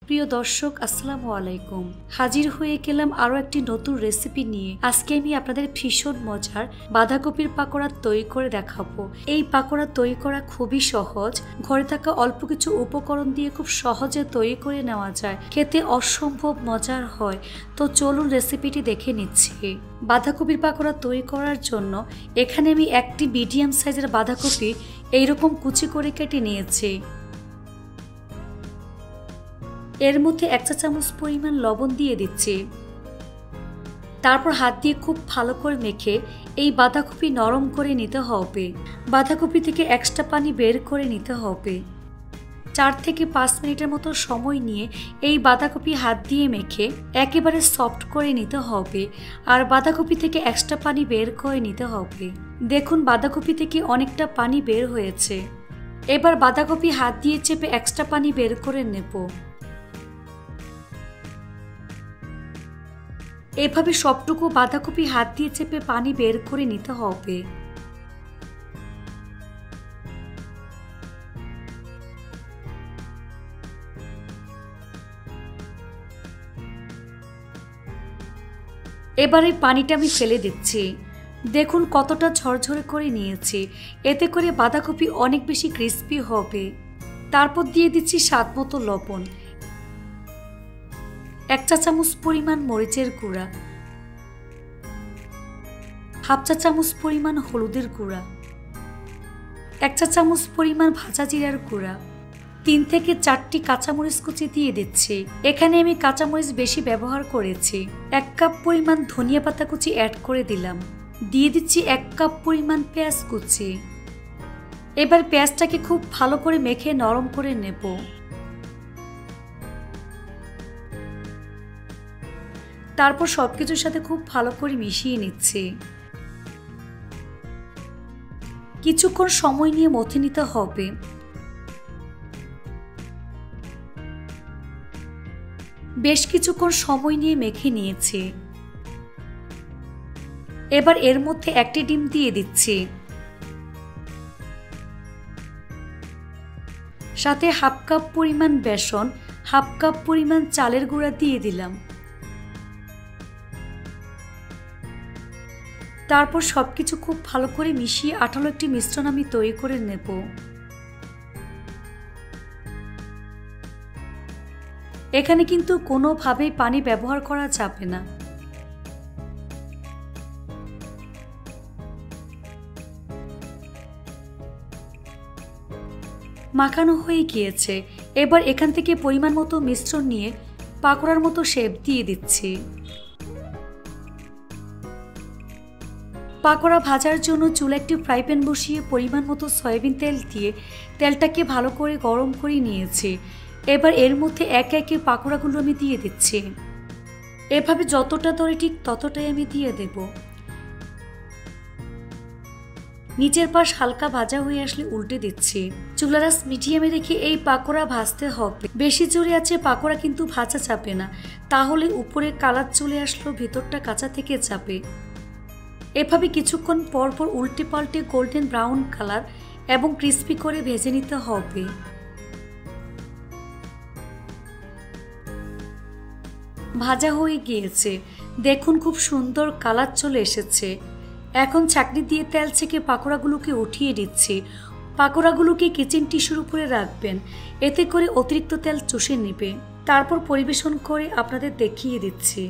প্রিয় দর্শক আসসালামু আলাইকুম। হাজির হয়ে গেলাম আরো একটি নতুন রেসিপি নিয়ে। আজকে আমি আপনাদের ভীষণ মজার বাঁধাকপির পাকোড়া তৈরি করে দেখাবো। এই পাকোড়া তৈরি করা খুবই সহজ, ঘরে থাকা অল্প কিছু উপকরণ দিয়ে খুব সহজে তৈরি করে নেওয়া যায়, খেতে অসম্ভব মজার হয়। তো চলুন রেসিপিটি দেখে নিচ্ছি। বাঁধাকপির পাকোড়া তৈরি করার জন্য এখানে আমি একটি মিডিয়াম সাইজের বাঁধাকপি এইরকম কুচি করে কেটে নিয়েছি। এর মধ্যে 1 চা চামচ পরিমাণ লবণ দিয়ে দিচ্ছি। তারপর হাত দিয়ে খুব ভালো করে মেখে এই বাঁধাকপি নরম করে নিতে হবে। বাঁধাকপি থেকে এক্সট্রা পানি বের করে নিতে হবে। 4 থেকে 5 মিনিটের মতো সময় নিয়ে এই বাঁধাকপি হাত দিয়ে মেখে একেবারে সফট করে নিতে হবে। আর বাঁধাকপি থেকে এক্সট্রা পানি বের করে নিতে হবে। দেখুন বাঁধাকপি থেকে অনেকটা পানি বের হয়েছে। এবার বাঁধাকপি হাত দিয়ে চেপে এক্সট্রা পানি বের করে নেব। এভাবে সবটুকু বাঁধাকপি হাত দিয়ে চেপে পানি বের করে নিতে হবে। এবারে পানিটা আমি ফেলে দিচ্ছি। দেখুন কতটা ঝরঝরে করে নিয়েছি। এতে করে বাঁধাকপি অনেক বেশি ক্রিস্পি হবে। তারপর দিয়ে দিচ্ছি স্বাদ মতো লবণ, 1 চা চামচ পরিমাণ মরিচের গুঁড়া, হাফ চা চামচ পরিমাণ হলুদের গুঁড়া, 1 চা চামচ পরিমাণ ভাজা জিরার গুঁড়া, 3 থেকে 4টি কাঁচামরিচ কুচি দিয়ে দিচ্ছি। এখানে আমি কাঁচামরিচ বেশি ব্যবহার করেছি। 1 কাপ পরিমাণ ধনিয়া পাতা কুচি অ্যাড করে দিলাম। দিয়ে দিচ্ছি 1 কাপ পরিমাণ পেঁয়াজ কুচি। এবার পেঁয়াজটাকে খুব ভালো করে মেখে নরম করে নেব। তারপর সবকিছুর সাথে খুব ভালো করে মিশিয়ে নিচ্ছি। কিছুক্ষণ সময় নিয়ে মথে নিতে হবে। বেশ কিছুক্ষণ সময় নিয়ে মেখে নিয়েছি। এবার এর মধ্যে একটি ডিম দিয়ে দিচ্ছি। সাথে হাফ কাপ পরিমাণ বেসন, হাফ কাপ পরিমাণ চালের গুঁড়া দিয়ে দিলাম। তারপর সবকিছু খুব ভালো করে মিশিয়ে আঠালো একটি মিশ্রণ আমি তৈরি করে নেব। এখানে কিন্তু কোনোভাবেই পানি ব্যবহার করা যাবে না। মাখানো হয়ে গিয়েছে। এবার এখান থেকে পরিমাণ মতো মিশ্রণ নিয়ে পাকোড়ার মতো শেপ দিয়ে দিচ্ছি। পাকোড়া ভাজার জন্য চুলায় একটি ফ্রাই প্যান বসিয়ে পরিমাণ মতো সয়াবিন তেল দিয়ে তেলটাকে ভালো করে গরম করে নিয়েছি। এবার এর মধ্যে একে একে পাকোড়াগুলো আমি দিয়ে দিচ্ছি। এভাবে যতটা ধরে ঠিক ততটাই আমি দিয়ে দেব। নিচের পাশ হালকা ভাজা হয়ে আসলে উল্টে দিচ্ছি। চুলার আঁচ মিডিয়ামে রেখে এই পাকোড়া ভাজতে হবে। বেশি জোরে আছে পাকোড়া কিন্তু ভাজা যাবে না, তাহলে উপরে কালার চলে আসলেও ভেতরটা কাঁচা থেকে যাবে। এভাবে কিছুক্ষণ পর পর উল্টে পাল্টে গোল্ডেন ব্রাউন কালার এবং ক্রিস্পি করে ভেজে নিতে হবে। ভাজা হয়ে গিয়েছে। দেখুন খুব সুন্দর কালার চলে এসেছে। এখন ছাঁকনি দিয়ে তেল ছেঁকে পাকোড়াগুলোকে উঠিয়ে দিচ্ছি। পাকোড়াগুলোকে কিচেন টিস্যুর উপরে রাখবেন, এতে করে অতিরিক্ত তেল চুষে নেবে। তারপর পরিবেশন করে আপনাদের দেখিয়ে দিচ্ছি।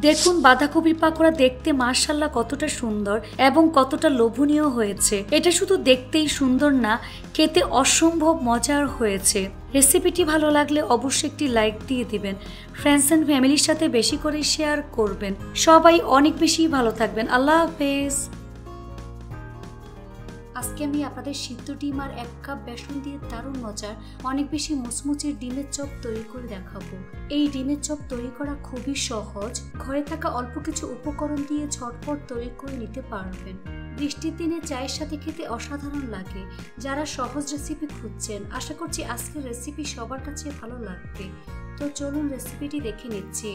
দেখুন বাঁধাকপির পাকোড়া দেখতে মাশাআল্লাহ কতটা সুন্দর এবং কতটা লোভনীয় হয়েছে। এটা শুধু দেখতেই সুন্দর না, খেতে অসম্ভব মজার হয়েছে। রেসিপিটি ভালো লাগলে অবশ্যই একটি লাইক দিয়ে দিবেন। ফ্রেন্ডস এন্ড ফ্যামিলির সাথে বেশি করে শেয়ার করবেন। সবাই অনেক বেশি ভালো থাকবেন। আল্লাহ হাফেজ। আজকে আমি আপনাদের সিদ্ধ ডিম আর 1 কাপ বেসন দিয়ে দারুণ মজার অনেক বেশি মুচমুচে ডিমের চপ তৈরি করে দেখাবো। এই ডিমের চপ তৈরি করা খুবই সহজ, ঘরে থাকা অল্প কিছু উপকরণ দিয়ে ঝটপট তৈরি করে নিতে পারবেন। বৃষ্টির দিনে চায়ের সাথে খেতে অসাধারণ লাগে। যারা সহজ রেসিপি খুঁজছেন, আশা করছি আজকের রেসিপি সবার কাছে ভালো লাগবে। তো চলুন রেসিপিটি দেখে নিচ্ছি।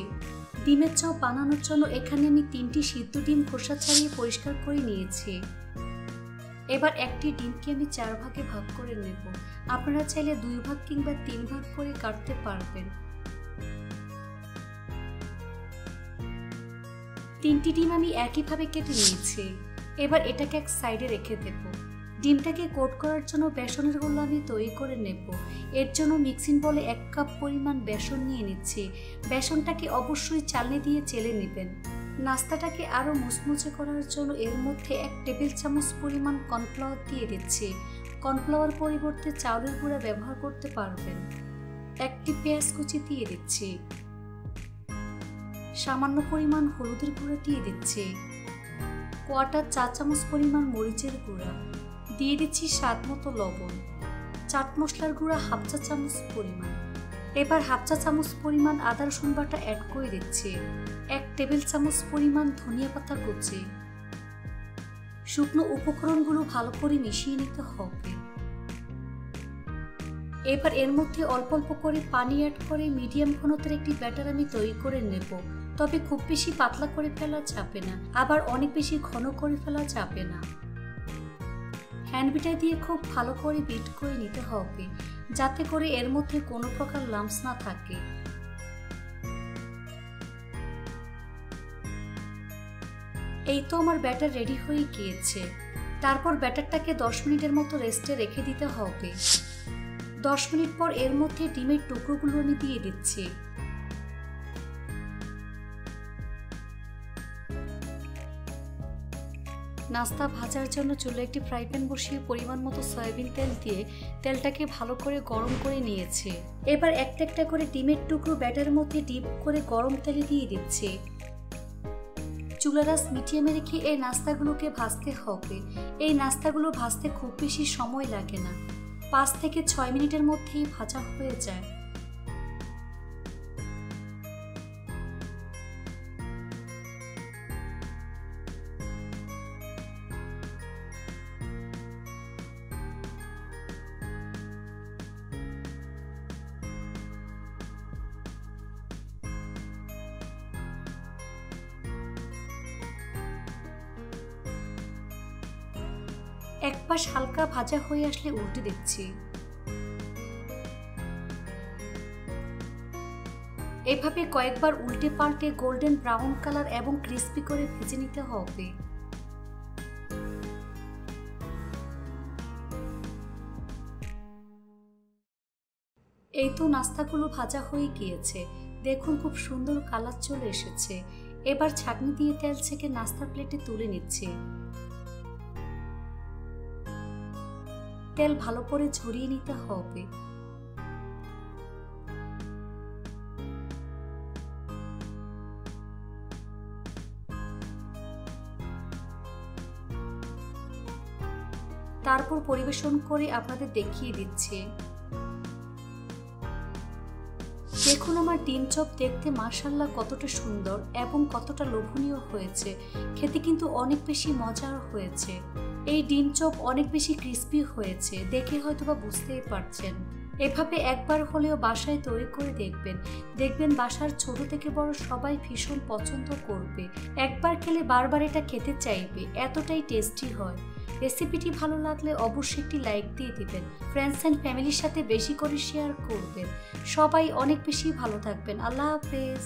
ডিমের চপ বানানোর জন্য এখানে আমি 3টি সিদ্ধ ডিম খোসা ছাড়িয়ে পরিষ্কার করে নিয়েছি। এবার একটি ডিমকে আমি 4 ভাগে ভাগ করে নেব। আপনারা চাইলে 2 ভাগ কিংবা 3 ভাগ করে কাটতে পারবেন। 3টি ডিম আমি একইভাবে কেটে নিয়েছি। এবার এটাকে এক সাইডে রেখে দেব। ডিমটাকে কোট করার জন্য বেসনের গোলা আমি তৈরি করে নেব। এর জন্য মিক্সিং বলে 1 কাপ পরিমাণ বেসন নিয়ে নিচ্ছি। বেসনটাকে অবশ্যই চালনি দিয়ে চেলে নেবেন। নাস্তাটাকে আরও মুচমুচে করার জন্য এর মধ্যে 1 টেবিল চামচ পরিমাণ কর্নফ্লাওয়ার দিয়ে দিচ্ছি। কর্নফ্লাওয়ার পরিবর্তে চাউলের গুঁড়া ব্যবহার করতে পারবেন। 1টি পেঁয়াজ কুচি দিয়ে দিচ্ছি। সামান্য পরিমাণ হলুদের গুঁড়া দিয়ে দিচ্ছি। 1/4 চা চামচ পরিমাণ মরিচের গুঁড়া দিয়ে দিচ্ছি। স্বাদ মতো লবণ। চাট মশলার গুঁড়া 1/2 চা চামচ পরিমাণ। এবার 1/2 চা চামচ পরিমাণ আদা রসুন বাটা অ্যাড করে দিচ্ছি। 1 টেবিল চামচ পরিমাণ ধনিয়া পাতা কুচি। শুকনো উপকরণগুলো ভালো করে মিশিয়ে নিতে হবে। এবার এর মধ্যে অল্প অল্প করে পানি অ্যাড করে মিডিয়াম ঘনত্বের একটি ব্যাটার আমি তৈরি করে নেব। তবে খুব বেশি পাতলা করে ফেলা যাবে না, আবার অনেক বেশি ঘন করে ফেলা যাবে না। হ্যান্ড বিটার দিয়ে খুব ভালো করে বিট করে নিতে হবে, যাতে করে এর মধ্যে কোনো প্রকার লাম্পস না থাকে। এই তো আমার ব্যাটার রেডি হয়ে গিয়েছে। তারপর ব্যাটারটাকে 10 মিনিটের মতো রেস্টে রেখে দিতে হবে। 10 মিনিট পর এর মধ্যে ডিমের টুকরোগুলো আমি দিয়ে দিচ্ছি। নাস্তা ভাজার জন্য চুলায় একটি ফ্রাই প্যান বসিয়ে পরিমাণ মতো সয়াবিন তেল দিয়ে তেলটাকে ভালো করে গরম করে নিয়েছি। এবার একটা একটা করে ডিমের টুকরো ব্যাটারের মধ্যে ডিপ করে গরম তেলে দিয়ে দিচ্ছি। চুলার আঁচ মিডিয়ামে রেখে এই নাস্তাগুলোকে ভাজতে হবে। এই নাস্তাগুলো ভাজতে খুব বেশি সময় লাগে না, 5 থেকে 6 মিনিটের মধ্যেই ভাজা হয়ে যায়। এক পাশ হালকা ভাজা হয়ে আসলে উল্টে দিচ্ছি। এভাবে কয়েকবার উল্টে পাল্টে গোল্ডেন ব্রাউন কালার এবং ক্রিস্পি করে ভেজে নিতে হবে। এই তো নাস্তাগুলো ভাজা হয়ে গিয়েছে। দেখুন খুব সুন্দর কালার চলে এসেছে। এবার ছাঁকনি দিয়ে তেল ছেঁকে নাস্তার প্লেটে তুলে নিচ্ছে। তেল ভালো করে ঝরিয়ে নিতে হবে। তারপর পরিবেশন করে আপনাদের দেখিয়ে দিচ্ছি। দেখুন আমার ডিম চপ দেখতে মাশাআল্লাহ কতটা সুন্দর এবং কতটা লোভনীয় হয়েছে। খেতে কিন্তু অনেক বেশি মজার হয়েছে। এই ডিম চপ অনেক বেশি ক্রিস্পি হয়েছে, দেখে হয়তোবা বুঝতেই পারছেন। এভাবে একবার হলেও বাসায় তৈরি করে দেখবেন বাসার ছোট থেকে বড় সবাই ভীষণ পছন্দ করবে। একবার খেলে বারবার এটা খেতে চাইবে, এতটাই টেস্টি হয়। রেসিপিটি ভালো লাগলে অবশ্যই একটি লাইক দিয়ে দিবেন। ফ্রেন্ডস অ্যান্ড ফ্যামিলির সাথে বেশি করে শেয়ার করবেন। সবাই অনেক বেশি ভালো থাকবেন। আল্লাহ হাফেজ।